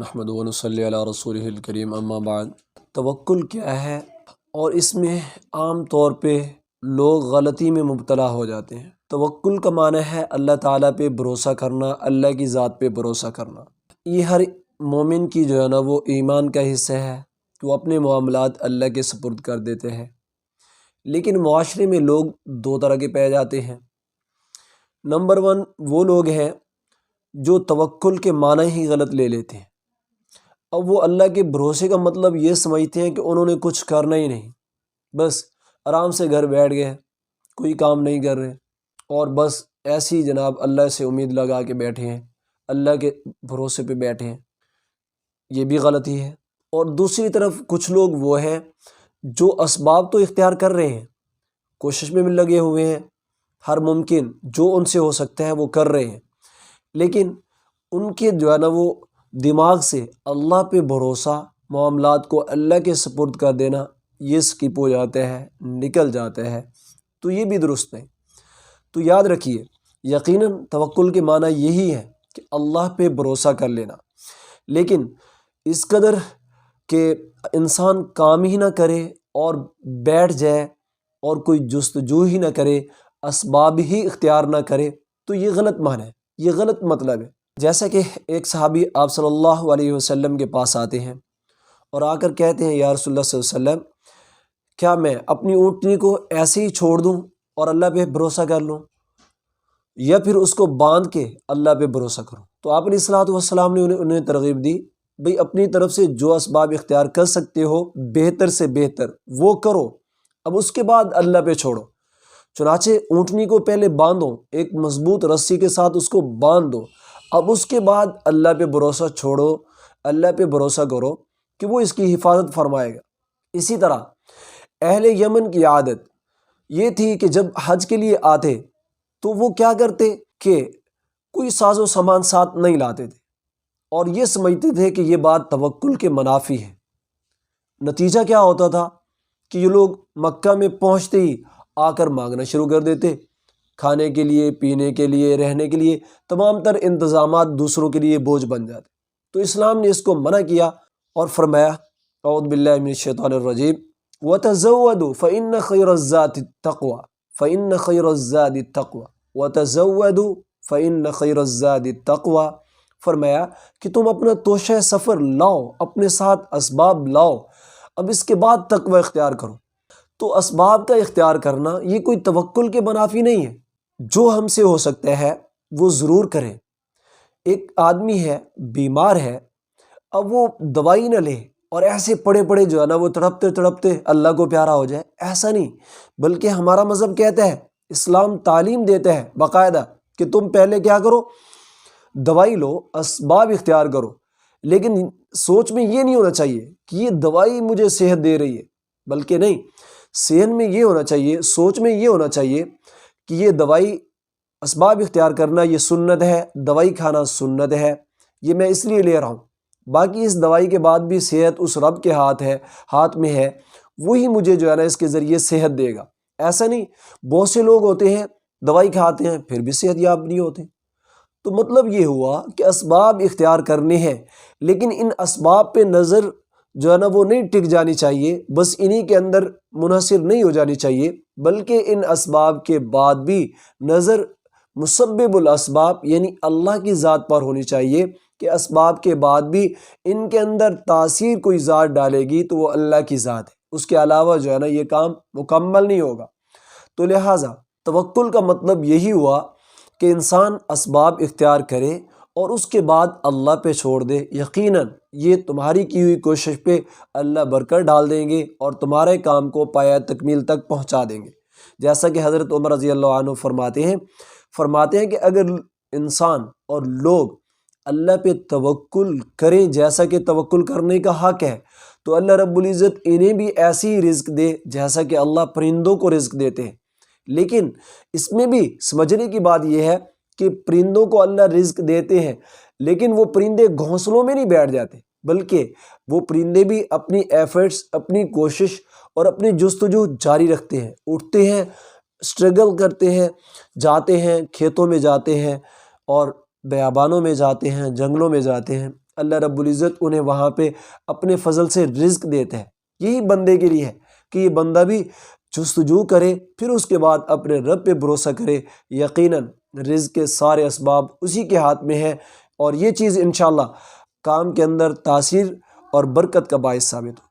نحمدہ و نصلی علی رسولہ الکریم اما بعد۔ توکل کیا ہے اور اس میں عام طور پہ لوگ غلطی میں مبتلا ہو جاتے ہیں۔ توکل کا معنی ہے اللہ تعالیٰ پہ بھروسہ کرنا، اللہ کی ذات پہ بھروسہ کرنا۔ یہ ہر مومن کی جو ہے نا وہ ایمان کا حصہ ہے کہ وہ اپنے معاملات اللہ کے سپرد کر دیتے ہیں۔ لیکن معاشرے میں لوگ دو طرح کے پائے جاتے ہیں۔ نمبر 1 وہ لوگ ہیں جو توکل کے معنی ہی غلط لے لیتے ہیں۔ اب وہ اللہ کے بھروسے کا مطلب یہ سمجھتے ہیں کہ انہوں نے کچھ کرنا ہی نہیں، بس آرام سے گھر بیٹھ گئے، کوئی کام نہیں کر رہے اور بس ایسی ہی جناب اللہ سے امید لگا کے بیٹھے ہیں، اللہ کے بھروسے پہ بیٹھے ہیں۔ یہ بھی غلطی ہے۔ اور دوسری طرف کچھ لوگ وہ ہیں جو اسباب تو اختیار کر رہے ہیں، کوشش میں بھی لگے ہوئے ہیں، ہر ممکن جو ان سے ہو سکتا ہے وہ کر رہے ہیں، لیکن ان کے جو ہے نا وہ دماغ سے اللہ پہ بھروسہ، معاملات کو اللہ کے سپرد کر دینا یہ سکپ ہو جاتا ہے، نکل جاتا ہے، تو یہ بھی درست نہیں۔ تو یاد رکھیے، یقیناً توکل کے معنی یہی ہے کہ اللہ پہ بھروسہ کر لینا، لیکن اس قدر کہ انسان کام ہی نہ کرے اور بیٹھ جائے اور کوئی جستجو ہی نہ کرے، اسباب ہی اختیار نہ کرے، تو یہ غلط معنی ہے، یہ غلط مطلب ہے۔ جیسا کہ ایک صحابی آپ صلی اللہ علیہ وسلم کے پاس آتے ہیں اور آ کر کہتے ہیں یا رسول اللہ صلی اللہ علیہ وسلم، کیا میں اپنی اونٹنی کو ایسے ہی چھوڑ دوں اور اللہ پہ بھروسہ کر لوں، یا پھر اس کو باندھ کے اللہ پہ بھروسہ کروں؟ تو آپ علیہ الصلوۃ والسلام نے انہیں ترغیب دی، بھئی اپنی طرف سے جو اسباب اختیار کر سکتے ہو بہتر سے بہتر وہ کرو، اب اس کے بعد اللہ پہ چھوڑو۔ چنانچہ اونٹنی کو پہلے باندھو، ایک مضبوط رسی کے ساتھ اس کو باندھ دو، اب اس کے بعد اللہ پہ بھروسہ چھوڑو، اللہ پہ بھروسہ کرو کہ وہ اس کی حفاظت فرمائے گا۔ اسی طرح اہل یمن کی عادت یہ تھی کہ جب حج کے لیے آتے تو وہ کیا کرتے کہ کوئی ساز و سامان ساتھ نہیں لاتے تھے اور یہ سمجھتے تھے کہ یہ بات توکل کے منافی ہے۔ نتیجہ کیا ہوتا تھا کہ یہ لوگ مکہ میں پہنچتے ہی آ کر مانگنا شروع کر دیتے، کھانے کے لیے، پینے کے لیے، رہنے کے لیے، تمام تر انتظامات دوسروں کے لیے بوجھ بن جاتے۔ تو اسلام نے اس کو منع کیا اور فرمایا اعوذ باللہ من الشیطان الرجیم وَتَزَوَّدُوا فَإِنَّ خَيْرَ الزَّادِ التَّقْوَى فَإِنَّ خَيْرَ الزَّادِ التَّقْوَى وَتَزَوَّدُوا فَإِنَّ خَيْرَ الزَّادِ التَّقْوَى۔ فرمایا کہ تم اپنا توشہ سفر لاؤ، اپنے ساتھ اسباب لاؤ، اب اس کے بعد تقوی اختیار کرو۔ تو اسباب کا اختیار کرنا یہ کوئی توکل کے منافی نہیں ہے، جو ہم سے ہو سکتا ہے وہ ضرور کریں۔ ایک آدمی ہے، بیمار ہے، اب وہ دوائی نہ لے اور ایسے پڑے پڑے جو ہے نا وہ تڑپتے تڑپتے اللہ کو پیارا ہو جائے، ایسا نہیں، بلکہ ہمارا مذہب کہتا ہے، اسلام تعلیم دیتا ہے باقاعدہ کہ تم پہلے کیا کرو، دوائی لو، اسباب اختیار کرو، لیکن سوچ میں یہ نہیں ہونا چاہیے کہ یہ دوائی مجھے صحت دے رہی ہے، بلکہ نہیں، ذہن میں یہ ہونا چاہیے، سوچ میں یہ ہونا چاہیے کہ یہ دوائی، اسباب اختیار کرنا یہ سنت ہے، دوائی کھانا سنت ہے، یہ میں اس لیے لے رہا ہوں، باقی اس دوائی کے بعد بھی صحت اس رب کے ہاتھ میں ہے، وہی مجھے جو ہے نا اس کے ذریعے صحت دے گا۔ ایسا نہیں، بہت سے لوگ ہوتے ہیں دوائی کھاتے ہیں پھر بھی صحت یاب نہیں ہوتے۔ تو مطلب یہ ہوا کہ اسباب اختیار کرنے ہیں، لیکن ان اسباب پہ نظر جو ہے نا وہ نہیں ٹک جانی چاہیے، بس انہی کے اندر منحصر نہیں ہو جانی چاہیے، بلکہ ان اسباب کے بعد بھی نظر مسبب الاسباب یعنی اللہ کی ذات پر ہونی چاہیے کہ اسباب کے بعد بھی ان کے اندر تاثیر کوئی ذات ڈالے گی تو وہ اللہ کی ذات ہے، اس کے علاوہ جو ہے نا یہ کام مکمل نہیں ہوگا۔ تو لہٰذا توکل کا مطلب یہی ہوا کہ انسان اسباب اختیار کرے اور اس کے بعد اللہ پہ چھوڑ دے، یقیناً یہ تمہاری کی ہوئی کوشش پہ اللہ برکت ڈال دیں گے اور تمہارے کام کو پایہ تکمیل تک پہنچا دیں گے۔ جیسا کہ حضرت عمر رضی اللہ عنہ فرماتے ہیں کہ اگر انسان اور لوگ اللہ پہ توکل کریں جیسا کہ توکل کرنے کا حق ہے، تو اللہ رب العزت انہیں بھی ایسی ہی رزق دے جیسا کہ اللہ پرندوں کو رزق دیتے ہیں۔ لیکن اس میں بھی سمجھنے کی بات یہ ہے کہ پرندوں کو اللہ رزق دیتے ہیں، لیکن وہ پرندے گھونسلوں میں نہیں بیٹھ جاتے، بلکہ وہ پرندے بھی اپنی ایفرٹس، اپنی کوشش اور اپنی جستجو جاری رکھتے ہیں، اٹھتے ہیں، اسٹرگل کرتے ہیں، جاتے ہیں، کھیتوں میں جاتے ہیں اور بیابانوں میں جاتے ہیں، جنگلوں میں جاتے ہیں، اللہ رب العزت انہیں وہاں پہ اپنے فضل سے رزق دیتے ہیں۔ یہی بندے کے لیے ہے کہ یہ بندہ بھی جستجو کرے، پھر اس کے بعد اپنے رب پہ بھروسہ کرے۔ یقیناً رزق کے سارے اسباب اسی کے ہاتھ میں ہیں، اور یہ چیز انشاءاللہ کام کے اندر تاثیر اور برکت کا باعث ثابت ہو۔